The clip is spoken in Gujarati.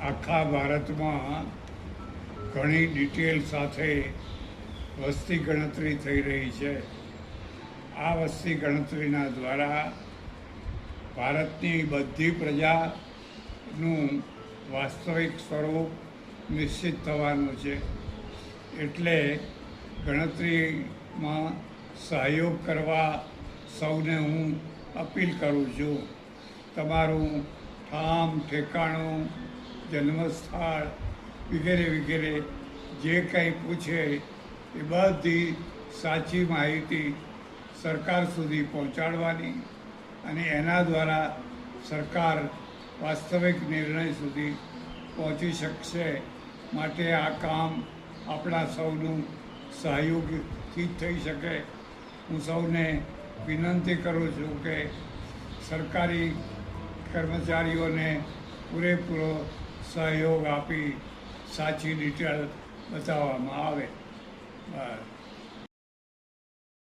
આખા ભારતમાં ઘણી ડિટેલ સાથે વસ્તી ગણતરી થઈ રહી છે. આ વસ્તી ગણતરીના દ્વારા ભારતની બધી પ્રજાનું વાસ્તવિક સ્વરૂપ નિશ્ચિત થવાનું છે. એટલે ગણતરીમાં સહયોગ કરવા સૌને હું અપીલ કરું છું. તમારું ઠામ ઠેકાણું, જન્મસ્થળ વગેરે વગેરે જે કંઈ પૂછે એ બધી સાચી માહિતી સરકાર સુધી પહોંચાડવાની અને એના દ્વારા સરકાર વાસ્તવિક નિર્ણય સુધી પહોંચી શકશે. માટે આ કામ આપણા સૌનું સહયોગથી જ થઈ શકે. હું સૌને વિનંતી કરું છું કે સરકારી કર્મચારીઓને પૂરેપૂરો સહયોગ આપી સાચી ડિટેલ બતાવવામાં આવે.